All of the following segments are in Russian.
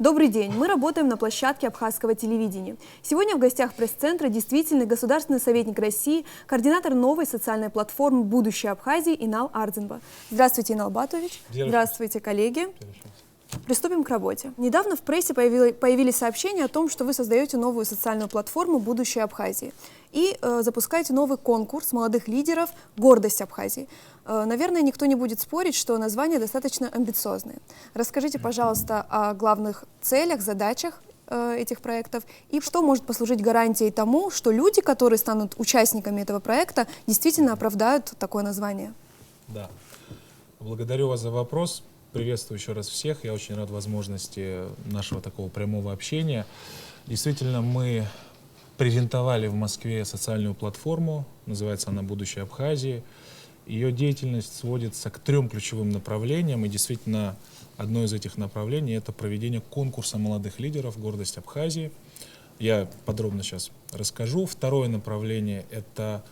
Добрый день! Мы работаем на площадке абхазского телевидения. Сегодня в гостях пресс-центра действительный государственный советник России, координатор новой социальной платформы «Будущее Абхазии» Инал Ардзинба. Здравствуйте, Инал Батович. Здравствуйте, коллеги. Приступим к работе. Недавно в прессе появились сообщения о том, что вы создаете новую социальную платформу «Будущее Абхазии» и запускаете новый конкурс молодых лидеров «Гордость Абхазии». Наверное, никто не будет спорить, что название достаточно амбициозное. Расскажите, пожалуйста, о главных целях, задачах этих проектов и что может послужить гарантией тому, что люди, которые станут участниками этого проекта, действительно оправдают такое название. Да. Благодарю вас за вопрос. Приветствую еще раз всех. Я очень рад возможности нашего такого прямого общения. Действительно, мы презентовали в Москве социальную платформу, называется она «Будущее Абхазии». Ее деятельность сводится к 3 ключевым направлениям, и действительно одно из этих направлений — это проведение конкурса молодых лидеров «Гордость Абхазии». Я подробно сейчас расскажу. Второе направление — это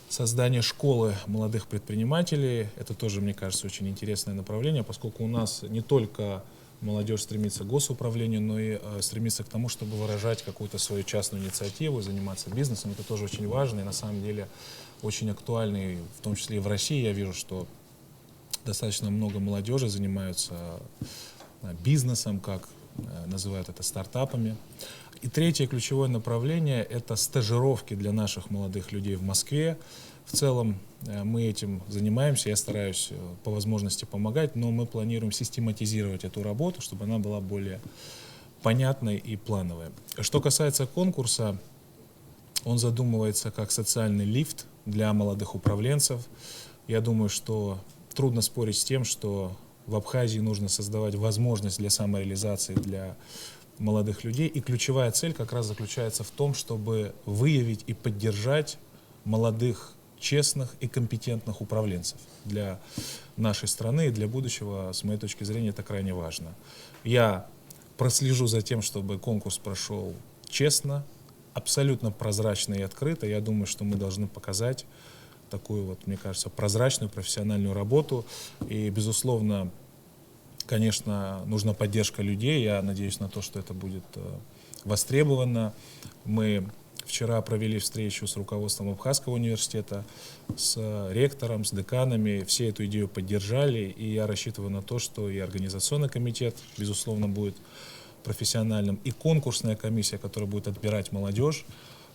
создание школы молодых предпринимателей. Это тоже, мне кажется, очень интересное направление, поскольку у нас не только молодежь стремится к госуправлению, но и стремится к тому, чтобы выражать какую-то свою частную инициативу, заниматься бизнесом. Это тоже очень важно и на самом деле очень актуально, и в том числе и в России. Я вижу, что достаточно много молодежи занимаются бизнесом, как называют это, стартапами. И третье ключевое направление — это стажировки для наших молодых людей в Москве. В целом мы этим занимаемся, я стараюсь по возможности помогать, но мы планируем систематизировать эту работу, чтобы она была более понятной и плановой. Что касается конкурса, он задумывается как социальный лифт для молодых управленцев. Я думаю, что трудно спорить с тем, что в Абхазии нужно создавать возможность для самореализации для молодых людей. И ключевая цель как раз заключается в том, чтобы выявить и поддержать молодых, честных и компетентных управленцев. Для нашей страны и для будущего, с моей точки зрения, это крайне важно. Я прослежу за тем, чтобы конкурс прошел честно, абсолютно прозрачно и открыто. Я думаю, что мы должны показать такую вот, мне кажется, прозрачную, профессиональную работу. И, безусловно, конечно, нужна поддержка людей. Я надеюсь на то, что это будет востребовано. Мы вчера провели встречу с руководством Абхазского университета, с ректором, с деканами. Все эту идею поддержали, и я рассчитываю на то, что и организационный комитет, безусловно, будет профессиональным, и конкурсная комиссия, которая будет отбирать молодежь,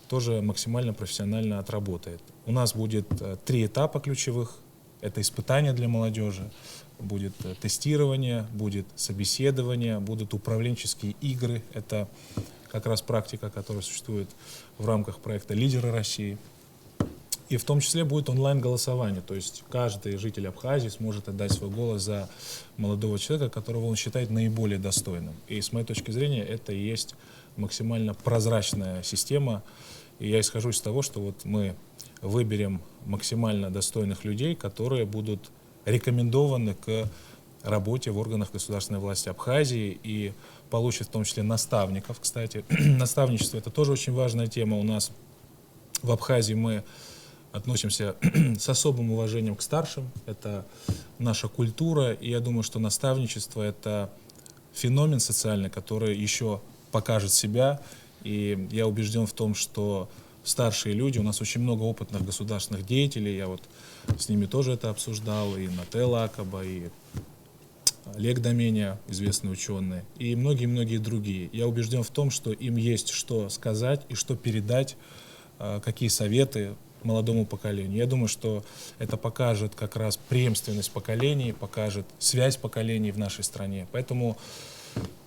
тоже максимально профессионально отработает. У нас будет 3 этапа ключевых. Это испытания для молодежи, будет тестирование, будет собеседование, будут управленческие игры. Это как раз практика, которая существует в рамках проекта «Лидеры России». И в том числе будет онлайн-голосование, то есть каждый житель Абхазии сможет отдать свой голос за молодого человека, которого он считает наиболее достойным. И с моей точки зрения это и есть максимально прозрачная система. И я исхожу из того, что вот мы выберем максимально достойных людей, которые будут рекомендованы к работе в органах государственной власти Абхазии и получат в том числе наставников, кстати. Наставничество — это тоже очень важная тема. У нас в Абхазии мы относимся с особым уважением к старшим. Это наша культура, и я думаю, что наставничество — это феномен социальный, который еще покажет себя. И я убежден в том, что старшие люди, у нас очень много опытных государственных деятелей, я вот с ними тоже это обсуждал, и Нате Лакаба, и Олег Доменя, известный ученый, и многие-многие другие. Я убежден в том, что им есть что сказать и что передать, какие советы молодому поколению. Я думаю, что это покажет как раз преемственность поколений, покажет связь поколений в нашей стране. Поэтому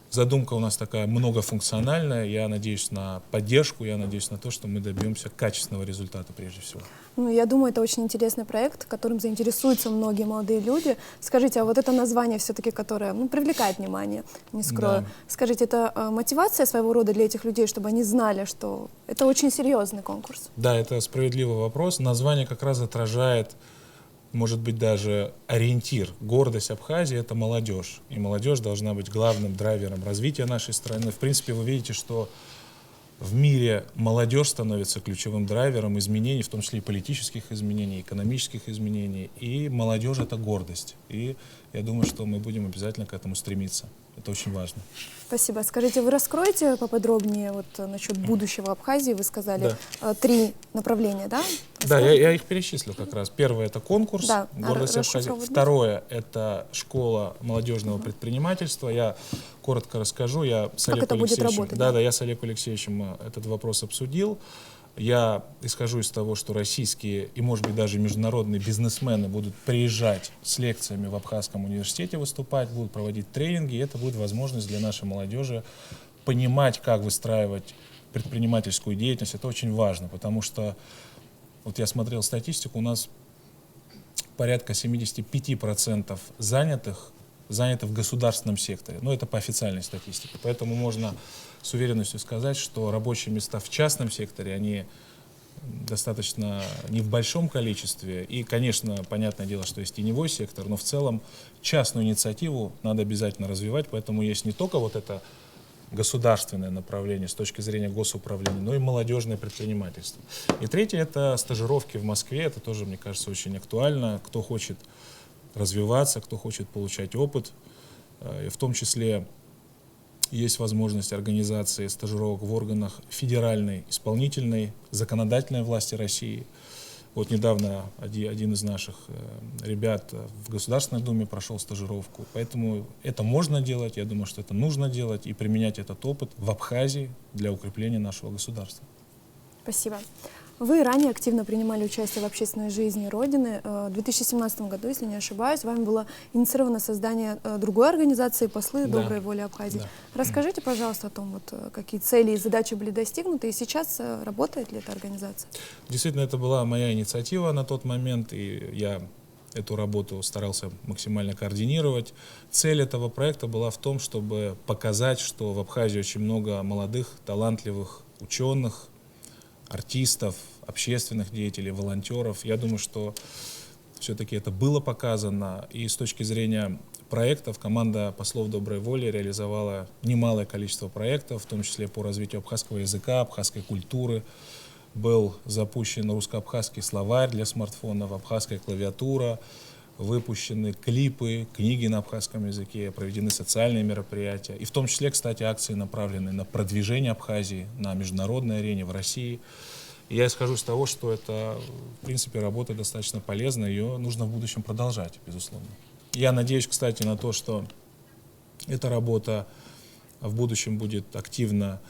задумка у нас такая многофункциональная. Я надеюсь на поддержку, я надеюсь на то, что мы добьемся качественного результата прежде всего. Ну, я думаю, это очень интересный проект, которым заинтересуются многие молодые люди. Скажите, а вот это название все-таки, которое привлекает внимание, не скрою. Да. Скажите, это мотивация своего рода для этих людей, чтобы они знали, что это очень серьезный конкурс? Да, это справедливый вопрос. Название как раз отражает, может быть, даже ориентир. Гордость Абхазии — это молодежь. И молодежь должна быть главным драйвером развития нашей страны. В принципе, вы видите, что в мире молодежь становится ключевым драйвером изменений, в том числе и политических изменений, экономических изменений. И молодежь — это гордость. И я думаю, что мы будем обязательно к этому стремиться. Это очень важно. Спасибо. Скажите, вы раскроете поподробнее вот насчет будущего Абхазии? Вы сказали 3 направления, да? Да, я их перечислил как раз. Первое — это конкурс Да, «Гордость Абхазии». Второе — это школа молодежного предпринимательства. Я коротко расскажу. Я с Как это будет Алексеевичем, работать? я с Олегом Алексеевичем этот вопрос обсудил. Я исхожу из того, что российские и, может быть, даже международные бизнесмены будут приезжать с лекциями в Абхазском университете выступать, будут проводить тренинги, и это будет возможность для нашей молодежи понимать, как выстраивать предпринимательскую деятельность. Это очень важно, потому что, вот я смотрел статистику, у нас порядка 75% заняты в государственном секторе. Но это по официальной статистике. Поэтому можно с уверенностью сказать, что рабочие места в частном секторе, они достаточно не в большом количестве. И, конечно, понятное дело, что есть теневой сектор, но в целом частную инициативу надо обязательно развивать. Поэтому есть не только вот это государственное направление с точки зрения госуправления, но и молодежное предпринимательство. И третье — это стажировки в Москве. Это тоже, мне кажется, очень актуально. Кто хочет развиваться, кто хочет получать опыт, и в том числе есть возможность организации стажировок в органах федеральной, исполнительной, законодательной власти России. Вот недавно один из наших ребят в Государственной Думе прошел стажировку. Поэтому это можно делать, я думаю, что это нужно делать и применять этот опыт в Абхазии для укрепления нашего государства. Спасибо. Вы ранее активно принимали участие в общественной жизни Родины. В 2017 году, если не ошибаюсь, вами было инициировано создание другой организации «Послы доброй воли Абхазии». Да. Расскажите, пожалуйста, о том, вот, какие цели и задачи были достигнуты, и сейчас работает ли эта организация? Действительно, это была моя инициатива на тот момент, и я эту работу старался максимально координировать. Цель этого проекта была в том, чтобы показать, что в Абхазии очень много молодых, талантливых ученых, артистов, общественных деятелей, волонтеров. Я думаю, что все-таки это было показано. И с точки зрения проектов команда послов доброй воли реализовала немалое количество проектов, в том числе по развитию абхазского языка, абхазской культуры. Был запущен русско-абхазский словарь для смартфонов, абхазская клавиатура, выпущены клипы, книги на абхазском языке, проведены социальные мероприятия. И в том числе, кстати, акции направлены на продвижение Абхазии на международной арене в России. И я исхожу из того, что это, в принципе, работа достаточно полезная, ее нужно в будущем продолжать, безусловно. Я надеюсь, кстати, на то, что эта работа в будущем будет активно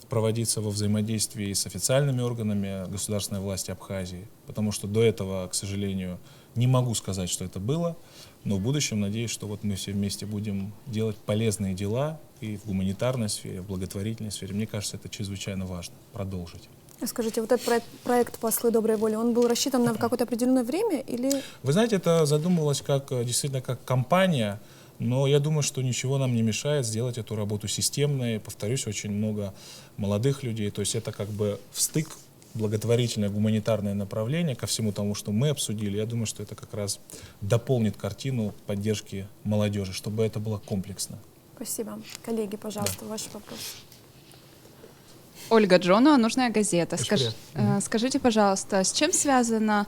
проводиться во взаимодействии с официальными органами государственной власти Абхазии, потому что до этого, к сожалению, не могу сказать, что это было, но в будущем надеюсь, что вот мы все вместе будем делать полезные дела и в гуманитарной сфере, в благотворительной сфере. Мне кажется, это чрезвычайно важно продолжить. Скажите, вот этот проект «Послы доброй воли», он был рассчитан на какое-то определенное время или... Вы знаете, это задумывалось действительно как кампания, но я думаю, что ничего нам не мешает сделать эту работу системной. Повторюсь, очень много молодых людей, то есть это как бы встык, благотворительное гуманитарное направление ко всему тому, что мы обсудили. Я думаю, что это как раз дополнит картину поддержки молодежи, чтобы это было комплексно. Спасибо. Коллеги, пожалуйста, ваш вопрос. Ольга Джонова, «Нужная газета». Очень Скажите, пожалуйста, с чем связано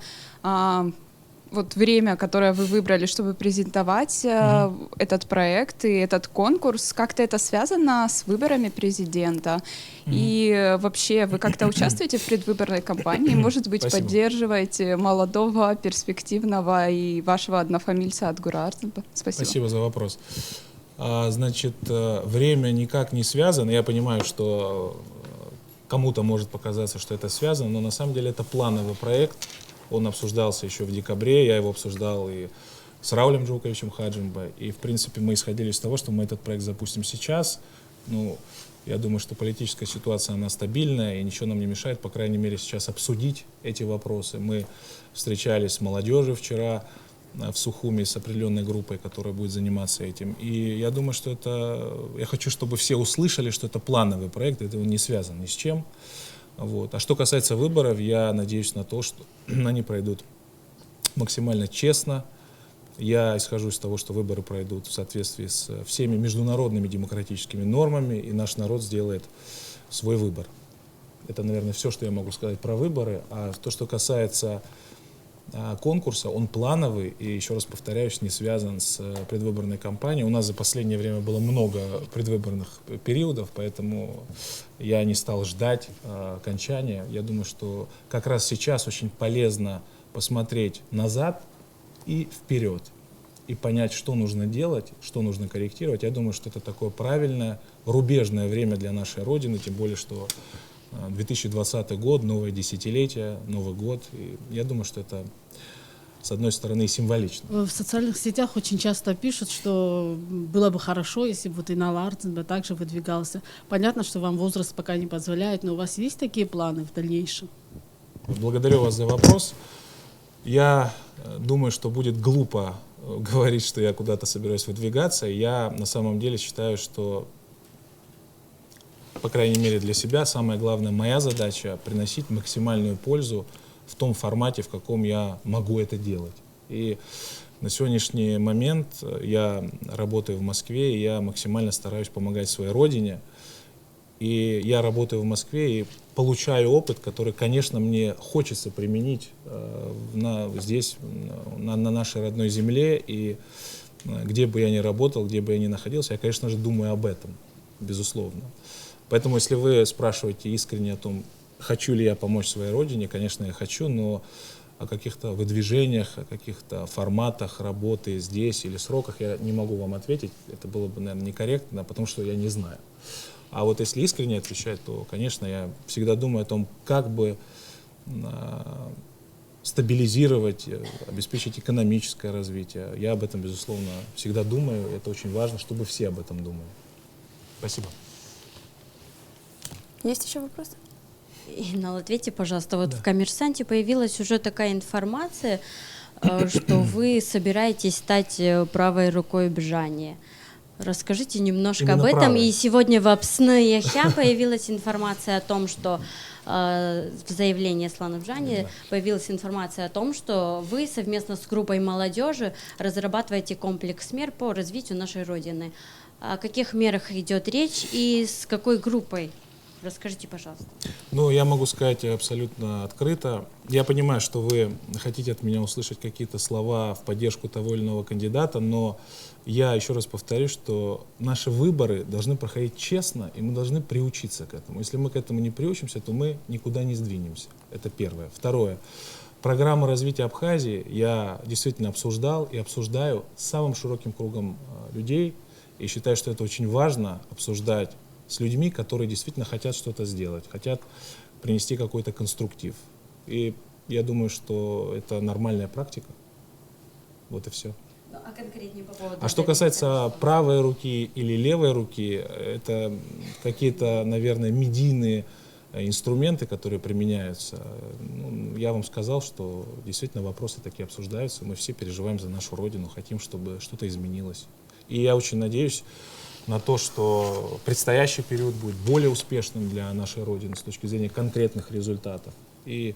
вот время, которое вы выбрали, чтобы презентовать этот проект и этот конкурс? Как-то это связано с выборами президента? И вообще, вы как-то участвуете в предвыборной кампании? Может быть, Спасибо. поддерживаете молодого, перспективного и вашего однофамильца Адгура Арзанба? Спасибо. Спасибо за вопрос. Значит, время никак не связано. Я понимаю, что кому-то может показаться, что это связано, но на самом деле это плановый проект. Он обсуждался еще в декабре, я его обсуждал и с Раулем Джуковичем Хаджимбой. И, в принципе, мы исходили из того, что мы этот проект запустим сейчас. Ну, я думаю, что политическая ситуация, она стабильная, и ничего нам не мешает, по крайней мере, сейчас обсудить эти вопросы. Мы встречались с молодежью вчера в Сухуми с определенной группой, которая будет заниматься этим. И я думаю, что это... Я хочу, чтобы все услышали, что это плановый проект, это он не связан ни с чем. Вот. А что касается выборов, я надеюсь на то, что они пройдут максимально честно. Я исхожу из того, что выборы пройдут в соответствии с всеми международными демократическими нормами, и наш народ сделает свой выбор. Это, наверное, все, что я могу сказать про выборы. А то, что касается конкурса, он плановый и, еще раз повторяюсь, не связан с предвыборной кампанией. У нас за последнее время было много предвыборных периодов, поэтому я не стал ждать окончания. Я думаю, что как раз сейчас очень полезно посмотреть назад и вперед, и понять, что нужно делать, что нужно корректировать. Я думаю, что это такое правильное, рубежное время для нашей Родины, тем более, что 2020 год, новое десятилетие, Новый год. И я думаю, что это, с одной стороны, символично. В социальных сетях очень часто пишут, что было бы хорошо, если бы вот Инал Ардзинбе также выдвигался. Понятно, что вам возраст пока не позволяет, но у вас есть такие планы в дальнейшем? Благодарю вас за вопрос. Я думаю, что будет глупо говорить, что я куда-то собираюсь выдвигаться. Я на самом деле считаю, что, по крайней мере для себя, самая главная моя задача — приносить максимальную пользу в том формате, в каком я могу это делать. И на сегодняшний момент я работаю в Москве, и я максимально стараюсь помогать своей родине. И я работаю в Москве и получаю опыт, который, конечно, мне хочется применить здесь, на нашей родной земле. И где бы я ни работал, где бы я ни находился, я, конечно же, думаю об этом, безусловно. Поэтому, если вы спрашиваете искренне о том, хочу ли я помочь своей родине, конечно, я хочу, но о каких-то выдвижениях, о каких-то форматах работы здесь или сроках я не могу вам ответить. Это было бы, наверное, некорректно, потому что я не знаю. А вот если искренне отвечать, то, конечно, я всегда думаю о том, как бы стабилизировать, обеспечить экономическое развитие. Я об этом, безусловно, всегда думаю. Это очень важно, чтобы все об этом думали. Спасибо. Есть еще вопросы? Инал, ответьте, пожалуйста, вот в «Коммерсанте» появилась уже такая информация, что вы собираетесь стать правой рукой Бжани. Расскажите немножко Именно об этом. правой. И сегодня в «Апсны Яхя» появилась информация о том, что в заявлении Слана Бжани появилась информация о том, что вы совместно с группой молодежи разрабатываете комплекс мер по развитию нашей Родины. О каких мерах идет речь и с какой группой? Расскажите, пожалуйста. Ну, я могу сказать абсолютно открыто. Я понимаю, что вы хотите от меня услышать какие-то слова в поддержку того или иного кандидата, но я еще раз повторю, что наши выборы должны проходить честно, и мы должны приучиться к этому. Если мы к этому не приучимся, то мы никуда не сдвинемся. Это первое. Второе. Программу развития Абхазии я действительно обсуждал и обсуждаю с самым широким кругом людей, и считаю, что это очень важно обсуждать с людьми, которые действительно хотят что-то сделать, хотят принести какой-то конструктив. И я думаю, что это нормальная практика. Вот и все. А конкретнее по поводу... А что касается правой руки или левой руки, это какие-то, наверное, медийные инструменты, которые применяются. Ну, я вам сказал, что действительно вопросы такие обсуждаются. Мы все переживаем за нашу Родину, хотим, чтобы что-то изменилось. И я очень надеюсь на то, что предстоящий период будет более успешным для нашей Родины с точки зрения конкретных результатов. И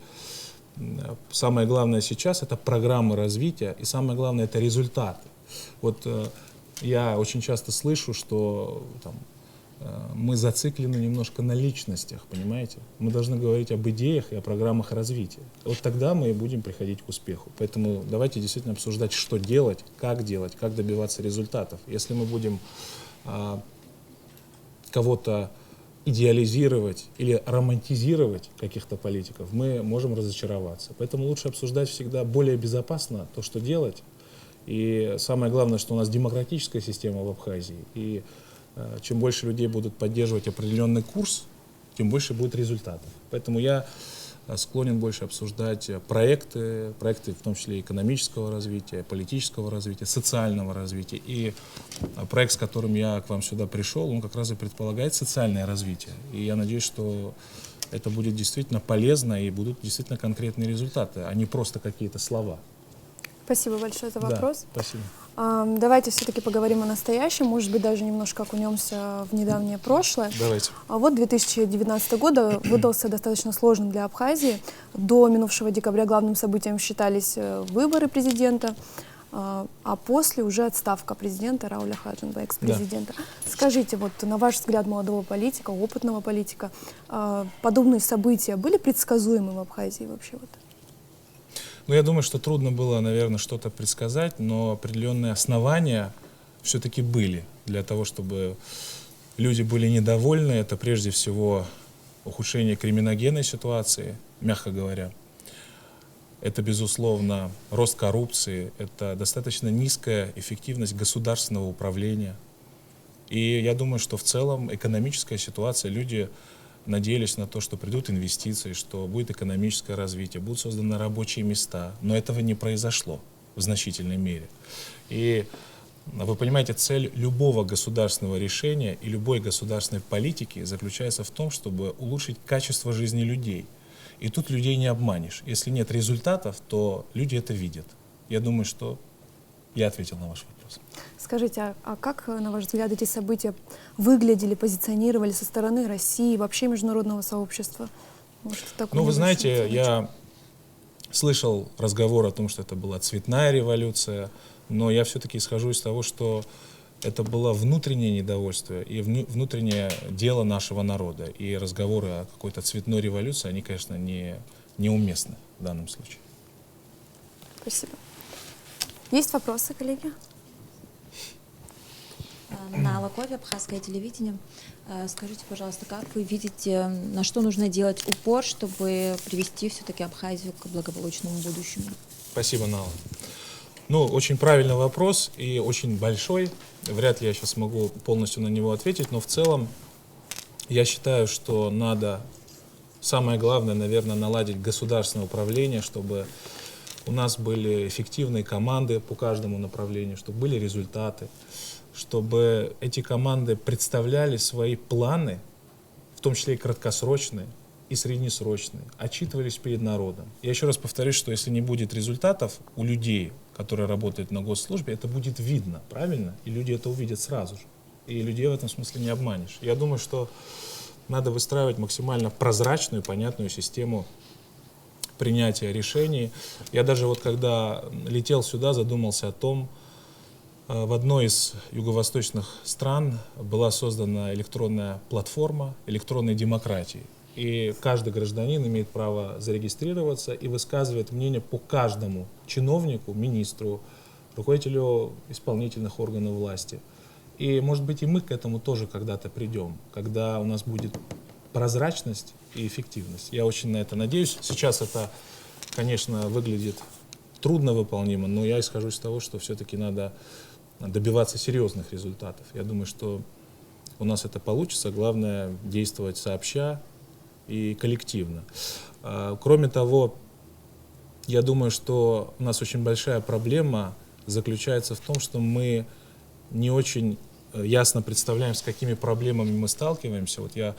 самое главное сейчас — это программы развития, и самое главное — это результаты. Вот я очень часто слышу, что там, мы зациклены немножко на личностях, понимаете? Мы должны говорить об идеях и о программах развития. Вот тогда мы и будем приходить к успеху. Поэтому давайте действительно обсуждать, что делать, как добиваться результатов. Если мы будем кого-то идеализировать или романтизировать каких-то политиков, мы можем разочароваться. Поэтому лучше обсуждать всегда более безопасно то, что делать. И самое главное, что у нас демократическая система в Абхазии. И чем больше людей будут поддерживать определенный курс, тем больше будет результатов. Поэтому я склонен больше обсуждать проекты в том числе экономического развития, политического развития, социального развития. И проект, с которым я к вам сюда пришел, он как раз и предполагает социальное развитие. И я надеюсь, что это будет действительно полезно и будут действительно конкретные результаты, а не просто какие-то слова. Спасибо большое за вопрос. Да, спасибо. Давайте все-таки поговорим о настоящем, может быть, даже немножко окунемся в недавнее прошлое. Давайте. Вот 2019 год выдался достаточно сложным для Абхазии. До минувшего декабря главным событием считались выборы президента, а после уже отставка президента Рауля Хаджинба, экс-президента. Да. Скажите, вот на ваш взгляд молодого политика, опытного политика, подобные события были предсказуемы в Абхазии вообще? Ну, я думаю, что трудно было, наверное, что-то предсказать, но определенные основания все-таки были для того, чтобы люди были недовольны. Это прежде всего ухудшение криминогенной ситуации, мягко говоря. Это, безусловно, рост коррупции, это достаточно низкая эффективность государственного управления. И я думаю, что в целом экономическая ситуация, люди надеялись на то, что придут инвестиции, что будет экономическое развитие, будут созданы рабочие места. Но этого не произошло в значительной мере. И вы понимаете, цель любого государственного решения и любой государственной политики заключается в том, чтобы улучшить качество жизни людей. И тут людей не обманешь. Если нет результатов, то люди это видят. Я думаю, что я ответил на ваш вопрос. Скажите, а как, на ваш взгляд, эти события выглядели, позиционировали со стороны России и вообще международного сообщества? Может, такой Ну, вы небольшой знаете, оценочек? я слышал разговор о том, что это была цветная революция, но я все-таки исхожу из того, что это было внутреннее недовольство и внутреннее дело нашего народа. И разговоры о какой-то цветной революции, они, конечно, неуместны в данном случае. Спасибо. Есть вопросы, коллеги? На Лакове, Абхазское телевидение. Скажите, пожалуйста, как вы видите, на что нужно делать упор, чтобы привести все-таки Абхазию к благополучному будущему? Спасибо, Нала. Ну, очень правильный вопрос и очень большой. Вряд ли я сейчас могу полностью на него ответить, но в целом я считаю, что надо, самое главное, наверное, наладить государственное управление, чтобы у нас были эффективные команды по каждому направлению, чтобы были результаты, чтобы эти команды представляли свои планы, в том числе и краткосрочные, и среднесрочные, отчитывались перед народом. Я еще раз повторюсь, что если не будет результатов у людей, которые работают на госслужбе, это будет видно, правильно? И люди это увидят сразу же. И людей в этом смысле не обманешь. Я думаю, что надо выстраивать максимально прозрачную, понятную систему принятия решений. Я даже вот когда летел сюда, задумался о том, в одной из юго-восточных стран была создана электронная платформа электронной демократии. И каждый гражданин имеет право зарегистрироваться и высказывать мнение по каждому чиновнику, министру, руководителю исполнительных органов власти. И, может быть, и мы к этому тоже когда-то придем, когда у нас будет прозрачность и эффективность. Я очень на это надеюсь. Сейчас это, конечно, выглядит трудно выполнимо, но я исхожу из того, что все-таки надо добиваться серьезных результатов. Я думаю, что у нас это получится. Главное действовать сообща и коллективно. Кроме того, я думаю, что у нас очень большая проблема заключается в том, что мы не очень ясно представляем, с какими проблемами мы сталкиваемся. Вот я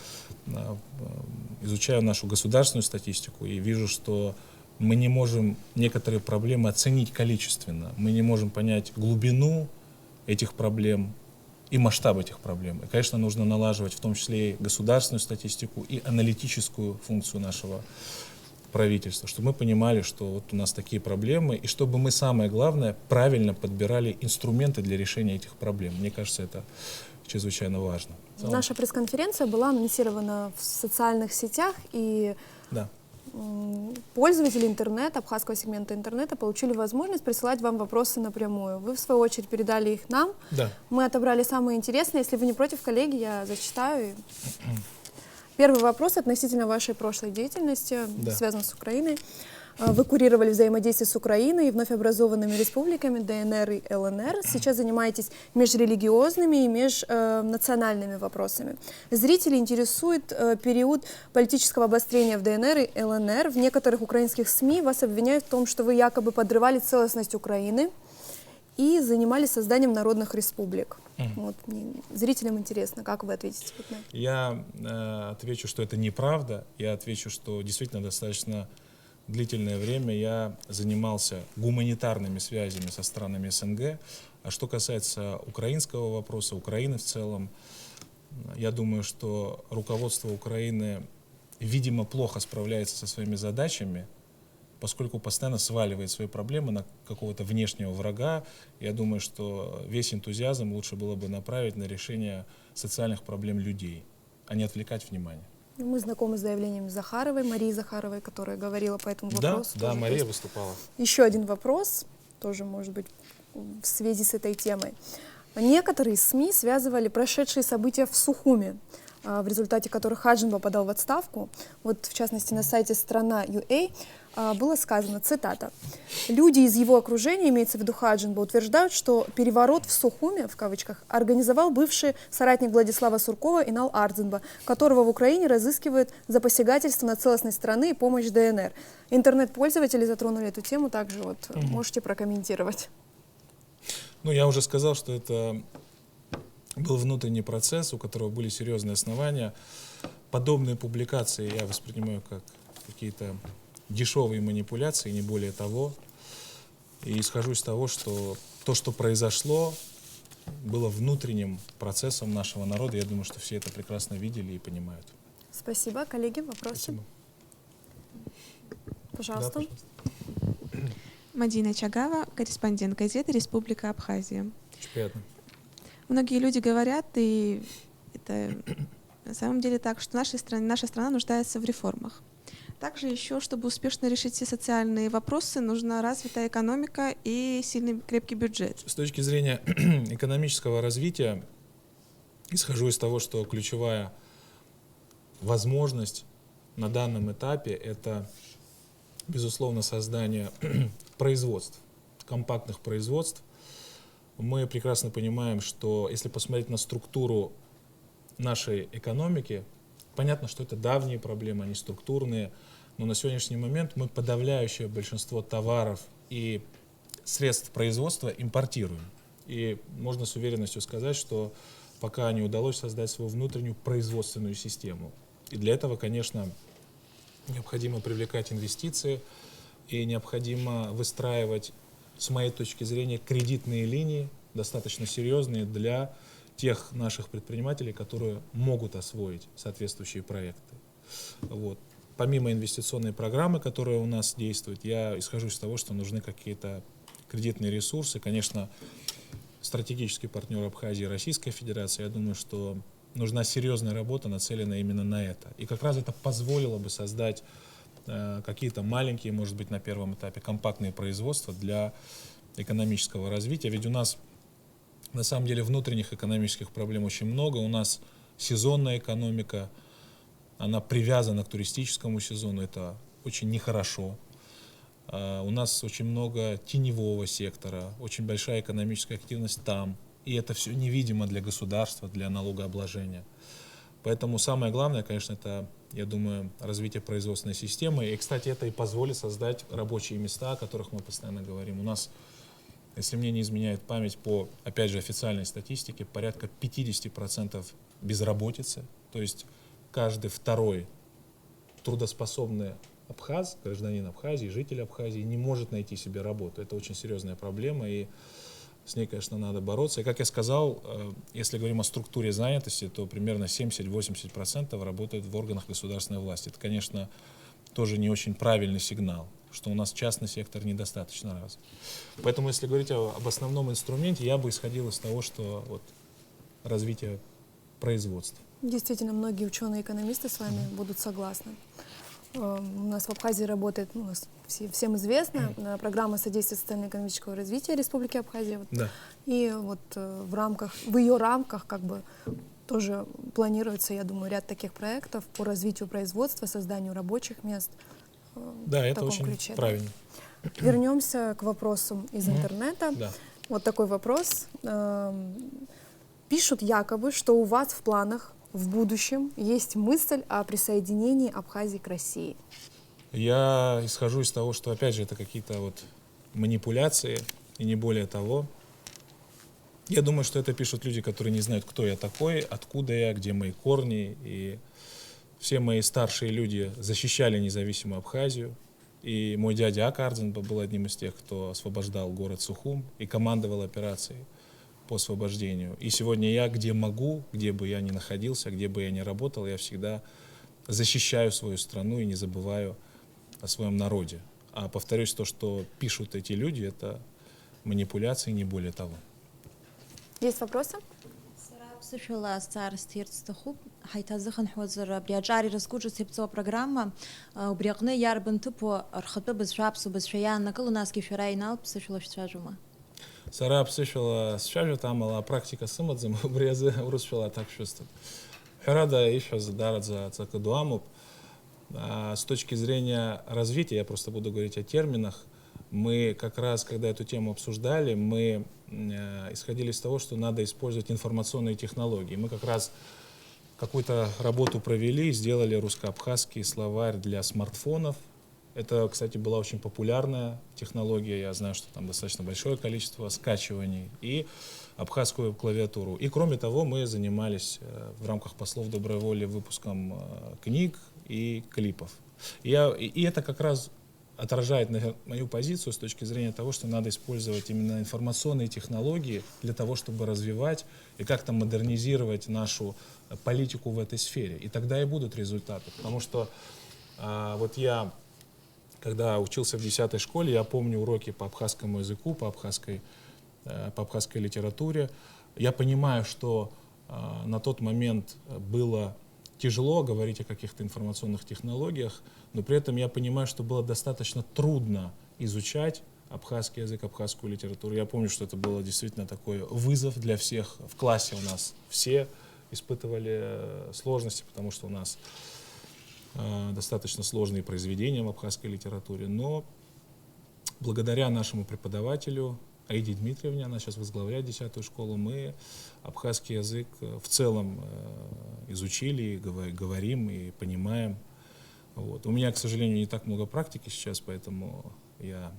изучаю нашу государственную статистику и вижу, что мы не можем некоторые проблемы оценить количественно. Мы не можем понять глубину этих проблем и масштаб этих проблем. И, конечно, нужно налаживать в том числе и государственную статистику, и аналитическую функцию нашего правительства, чтобы мы понимали, что вот у нас такие проблемы, и чтобы мы, самое главное, правильно подбирали инструменты для решения этих проблем. Мне кажется, это чрезвычайно важно. Наша пресс-конференция была анонсирована в социальных сетях, и Да. пользователи интернета, абхазского сегмента интернета, получили возможность присылать вам вопросы напрямую. Вы, в свою очередь, передали их нам. Да. Мы отобрали самые интересные. Если вы не против, коллеги, я зачитаю. Первый вопрос относительно вашей прошлой деятельности, Да. связан с Украиной. Вы курировали взаимодействие с Украиной и вновь образованными республиками ДНР и ЛНР. Сейчас занимаетесь межрелигиозными и межнациональными вопросами. Зрители интересует период политического обострения в ДНР и ЛНР. В некоторых украинских СМИ вас обвиняют в том, что вы якобы подрывали целостность Украины и занимались созданием народных республик. Вот, зрителям интересно, как вы ответите на это? Я отвечу, что это неправда. Я отвечу, что действительно достаточно длительное время я занимался гуманитарными связями со странами СНГ. А что касается украинского вопроса, Украины в целом, я думаю, что руководство Украины, видимо, плохо справляется со своими задачами, поскольку постоянно сваливает свои проблемы на какого-то внешнего врага. Я думаю, что весь энтузиазм лучше было бы направить на решение социальных проблем людей, а не отвлекать внимание. Мы знакомы с заявлением Захаровой, Марии Захаровой, которая говорила по этому вопросу. Да, тоже. Мария выступала. Еще один вопрос, тоже, может быть, в связи с этой темой. Некоторые СМИ связывали прошедшие события в Сухуми, в результате которых Хаджинба подал в отставку. Вот, в частности, на сайте «Страна.ua» было сказано, цитата, «Люди из его окружения, имеется в виду Хаджинба, утверждают, что переворот в Сухуми, в кавычках, организовал бывший соратник Владислава Суркова Инал Ардзинба, которого в Украине разыскивают за посягательство на целостность страны и помощь ДНР». Интернет-пользователи затронули эту тему, также вот можете прокомментировать. Ну, я уже сказал, что это был внутренний процесс, у которого были серьезные основания. Подобные публикации я воспринимаю как какие-то дешевые манипуляции, не более того. И исхожу из того, что то, что произошло, было внутренним процессом нашего народа. Я думаю, что все это прекрасно видели и понимают. Спасибо. Коллеги, вопросы? Спасибо. Пожалуйста. Да, пожалуйста. Мадина Чагава, корреспондент газеты «Республика Абхазия». Очень приятно. Многие люди говорят, и это на самом деле так, что наша страна нуждается в реформах. Также еще, чтобы успешно решить все социальные вопросы, нужна развитая экономика и сильный крепкий бюджет. С точки зрения экономического развития, исхожу из того, что ключевая возможность на данном этапе — это, безусловно, создание производств, компактных производств. Мы прекрасно понимаем, что если посмотреть на структуру нашей экономики, понятно, что это давние проблемы, они структурные, но на сегодняшний момент мы подавляющее большинство товаров и средств производства импортируем. И можно с уверенностью сказать, что пока не удалось создать свою внутреннюю производственную систему. И для этого, конечно, необходимо привлекать инвестиции и необходимо выстраивать, с моей точки зрения, кредитные линии, достаточно серьезные для тех наших предпринимателей, которые могут освоить соответствующие проекты. Вот. Помимо инвестиционной программы, которая у нас действует, я исхожу из того, что нужны какие-то кредитные ресурсы. Конечно, стратегический партнер Абхазии — Российская Федерация. Я думаю, что нужна серьезная работа, нацеленная именно на это. И как раз это позволило бы создать какие-то маленькие, может быть, на первом этапе компактные производства для экономического развития. Ведь у нас на самом деле внутренних экономических проблем очень много. У нас сезонная экономика, она привязана к туристическому сезону, это очень нехорошо. У нас очень много теневого сектора, очень большая экономическая активность там. И это все невидимо для государства, для налогообложения. Поэтому самое главное, конечно, это, я думаю, развитие производственной системы. И, кстати, это и позволит создать рабочие места, о которых мы постоянно говорим. У нас, если мне не изменяет память, по, опять же, официальной статистике, порядка 50% безработицы. То есть каждый второй трудоспособный абхаз, гражданин Абхазии, житель Абхазии не может найти себе работу. Это очень серьезная проблема, и с ней, конечно, надо бороться. И, как я сказал, если говорим о структуре занятости, то примерно 70-80% работают в органах государственной власти. Это, конечно, тоже не очень правильный сигнал, что у нас частный сектор недостаточно развит. Поэтому, если говорить об основном инструменте, я бы исходил из того, что вот, развитие производства. Действительно, многие ученые-экономисты с вами будут согласны. У нас в Абхазии работает, у нас всем известно, программа содействия социально-экономического развития Республики Абхазия. Вот. Да. И вот в ее рамках как бы тоже планируется, я думаю, ряд таких проектов по развитию производства, созданию рабочих мест. Да, в это таком очень ключе, правильно. Да. Вернемся к вопросам из интернета. Да. Вот такой вопрос. Пишут якобы, что у вас в планах в будущем есть мысль о присоединении Абхазии к России. Я исхожу из того, что, опять же, это какие-то вот манипуляции, и не более того. Я думаю, что это пишут люди, которые не знают, кто я такой, откуда я, где мои корни. И все мои старшие люди защищали независимую Абхазию. И мой дядя Ака Ардзинба был одним из тех, кто освобождал город Сухум и командовал операцией по освобождению. И сегодня я, где могу, где бы я ни находился, где бы я ни работал, я всегда защищаю свою страну и не забываю о своем народе. А повторюсь, то, что пишут эти люди, это манипуляции, не более того. Есть вопросы? ԥсышәала зҵаарысҭирц сҭахуп, ҳаиҭазыхынҳәуазар абри аҿар ирызкуҿыц иаԥҵоу апрограмма, убри аҟны иарбан ҭыԥу рхатәы бызшәа, аԥсуа бызшәа иааннакыло, насгьы шәара Инал ԥсышәала шәцәажәома? Сара ԥсышәала сцәажәоит, амала апрактика сымаӡам, убри азы урысшәала аҭак шәысҭоит. Ҳәарада ишәҳәаз даараӡа ҵакы ду амоуп. С точки зрения развития, я просто буду говорить о терминах, мы как раз, когда эту тему обсуждали, мы исходили из того, что надо использовать информационные технологии. Мы как раз какую-то работу провели, сделали русско-абхазский словарь для смартфонов. Это, кстати, была очень популярная технология. Я знаю, что там достаточно большое количество скачиваний. И абхазскую клавиатуру. И кроме того, мы занимались в рамках послов доброй воли выпуском книг и клипов. И это как раз отражает мою позицию с точки зрения того, что надо использовать именно информационные технологии для того, чтобы развивать и как-то модернизировать нашу политику в этой сфере. И тогда и будут результаты. Потому что вот я, когда учился в 10 школе, я помню уроки по абхазскому языку, по абхазской литературе. Я понимаю, что на тот момент было тяжело говорить о каких-то информационных технологиях, но при этом я понимаю, что было достаточно трудно изучать абхазский язык, абхазскую литературу. Я помню, что это было действительно такой вызов для всех. В классе у нас все испытывали сложности, потому что у нас достаточно сложные произведения в абхазской литературе. Но благодаря нашему преподавателю Аиде Дмитриевне, она сейчас возглавляет 10-ю школу, мы абхазский язык в целом изучили, говорим и понимаем. Вот. У меня, к сожалению, не так много практики сейчас, поэтому я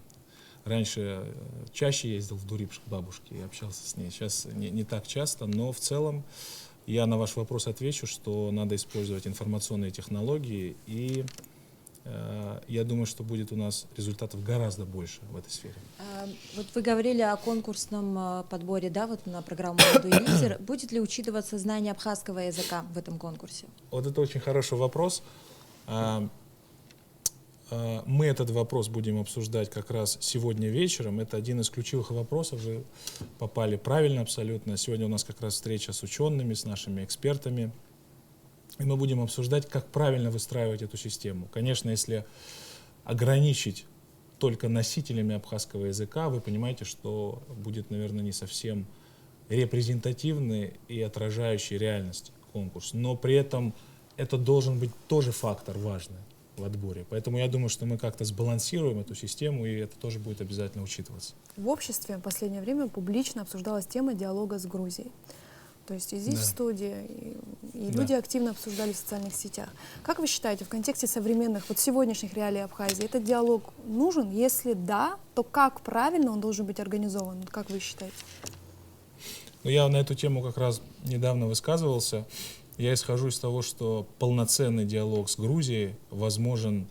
раньше чаще ездил в Дурипш к бабушке и общался с ней. Сейчас не так часто, но в целом я на ваш вопрос отвечу, что надо использовать информационные технологии, и я думаю, что будет у нас результатов гораздо больше в этой сфере. Вот вы говорили о конкурсном подборе, да, вот на программу «Молодой лидер». Будет ли учитываться знание абхазского языка в этом конкурсе? Вот это очень хороший вопрос. Мы этот вопрос будем обсуждать как раз сегодня вечером. Это один из ключевых вопросов, вы попали правильно абсолютно. Сегодня у нас как раз встреча с учеными, с нашими экспертами. И мы будем обсуждать, как правильно выстраивать эту систему. Конечно, если ограничить только носителями абхазского языка, вы понимаете, что будет, наверное, не совсем репрезентативный и отражающий реальность конкурс. Но при этом это должен быть тоже фактор важный в отборе. Поэтому я думаю, что мы как-то сбалансируем эту систему, и это тоже будет обязательно учитываться. В обществе в последнее время публично обсуждалась тема диалога с Грузией. То есть и здесь, в студии, и люди активно обсуждали в социальных сетях. Как вы считаете, в контексте современных, вот сегодняшних реалий Абхазии, этот диалог нужен? Если да, то как правильно он должен быть организован? Как вы считаете? Ну, я на эту тему как раз недавно высказывался. Я исхожу из того, что полноценный диалог с Грузией возможен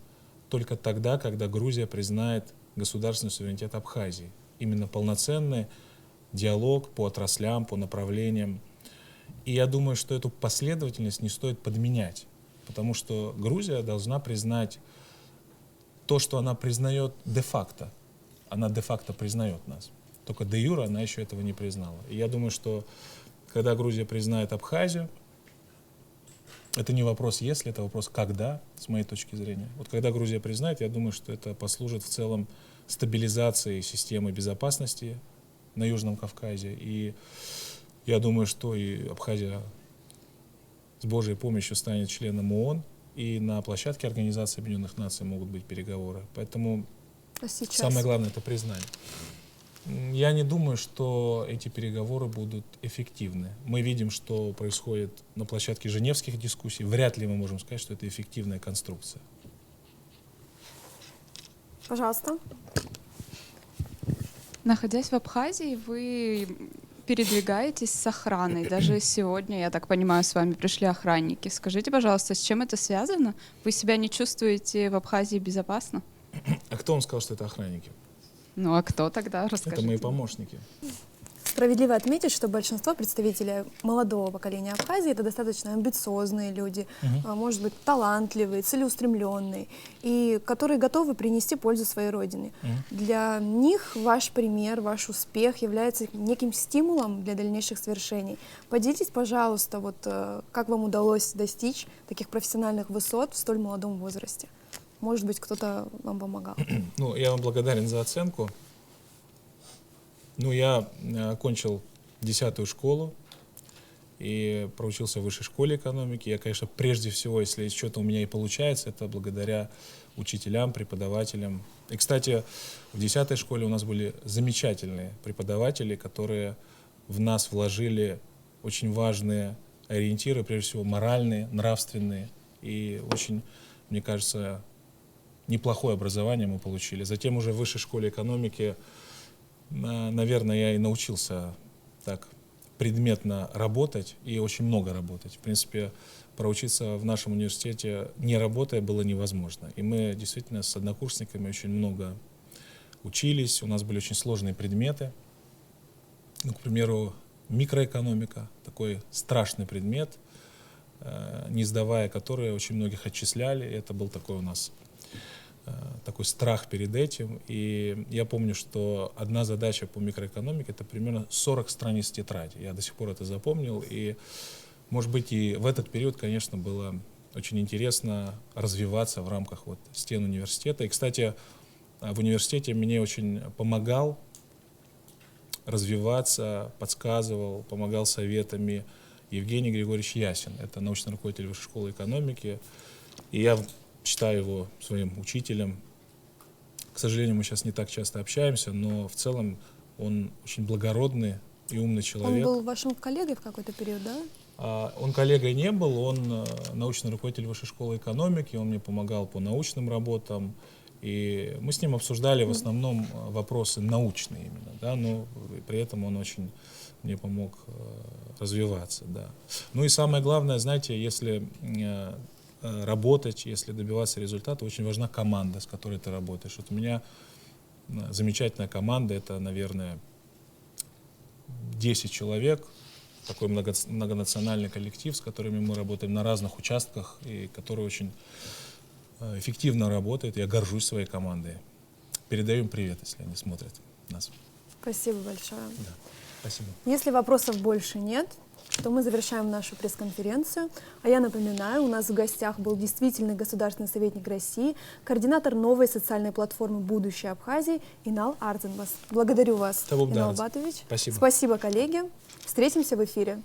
только тогда, когда Грузия признает государственный суверенитет Абхазии. Именно полноценный диалог по отраслям, по направлениям. И я думаю, что эту последовательность не стоит подменять, потому что Грузия должна признать то, что она признает де-факто. Она де-факто признает нас. Только де-юре она еще этого не признала. И я думаю, что когда Грузия признает Абхазию, это не вопрос «если», это вопрос «когда», с моей точки зрения. Вот когда Грузия признает, я думаю, что это послужит в целом стабилизации системы безопасности на Южном Кавказе. И я думаю, что и Абхазия с Божьей помощью станет членом ООН, и на площадке Организации Объединенных Наций могут быть переговоры. Поэтому самое главное — это признание. Я не думаю, что эти переговоры будут эффективны. Мы видим, что происходит на площадке женевских дискуссий. Вряд ли мы можем сказать, что это эффективная конструкция. Пожалуйста. Находясь в Абхазии, вы передвигаетесь с охраной. Даже сегодня, я так понимаю, с вами пришли охранники. Скажите, пожалуйста, с чем это связано? Вы себя не чувствуете в Абхазии безопасно? А кто вам сказал, что это охранники? Ну а кто тогда? Расскажите. Это мои помощники. Справедливо отметить, что большинство представителей молодого поколения Абхазии — это достаточно амбициозные люди, может быть, талантливые, целеустремленные, и которые готовы принести пользу своей родине. Для них ваш пример, ваш успех является неким стимулом для дальнейших свершений. Поделитесь, пожалуйста, вот как вам удалось достичь таких профессиональных высот в столь молодом возрасте? Может быть, кто-то вам помогал? Ну, я вам благодарен за оценку. Ну, я окончил 10-ю школу и проучился в высшей школе экономики. Я, конечно, прежде всего, если что-то у меня и получается, это благодаря учителям, преподавателям. И, кстати, в 10-й школе у нас были замечательные преподаватели, которые в нас вложили очень важные ориентиры, прежде всего моральные, нравственные. И очень, мне кажется, неплохое образование мы получили. Затем уже в высшей школе экономики, наверное, я и научился так предметно работать и очень много работать. В принципе, проучиться в нашем университете, не работая, было невозможно. И мы действительно с однокурсниками очень много учились, у нас были очень сложные предметы. Ну, к примеру, микроэкономика, такой страшный предмет, не сдавая который очень многих отчисляли. Это был такой у нас такой страх перед этим. И я помню, что одна задача по микроэкономике — это примерно 40 страниц тетради. Я до сих пор это запомнил. И, может быть, и в этот период, конечно, было очень интересно развиваться в рамках вот стен университета. И, кстати, в университете мне очень помогал развиваться, подсказывал, помогал советами Евгений Григорьевич Ясин. Это научный руководитель Высшей школы экономики. И я считаю его своим учителем. К сожалению, мы сейчас не так часто общаемся, но в целом он очень благородный и умный человек. Он был вашим коллегой в какой-то период, да? Он коллегой не был, он научный руководитель Высшей школы экономики, он мне помогал по научным работам. И мы с ним обсуждали в основном вопросы научные именно, да, но при этом он очень мне помог развиваться, да. Ну и самое главное, знаете, если работать, если добиваться результата, очень важна команда, с которой ты работаешь. Вот у меня замечательная команда, это, наверное, 10 человек, такой многонациональный коллектив, с которыми мы работаем на разных участках, и который очень эффективно работает. Я горжусь своей командой. Передаю им привет, если они смотрят нас. Спасибо большое. Да, спасибо. Если вопросов больше нет, то мы завершаем нашу пресс-конференцию. А я напоминаю, у нас в гостях был действительный государственный советник России, координатор новой социальной платформы «Будущее Абхазии» Инал Ардзинбас. Благодарю вас, Инал Батович. Спасибо. Спасибо, коллеги. Встретимся в эфире.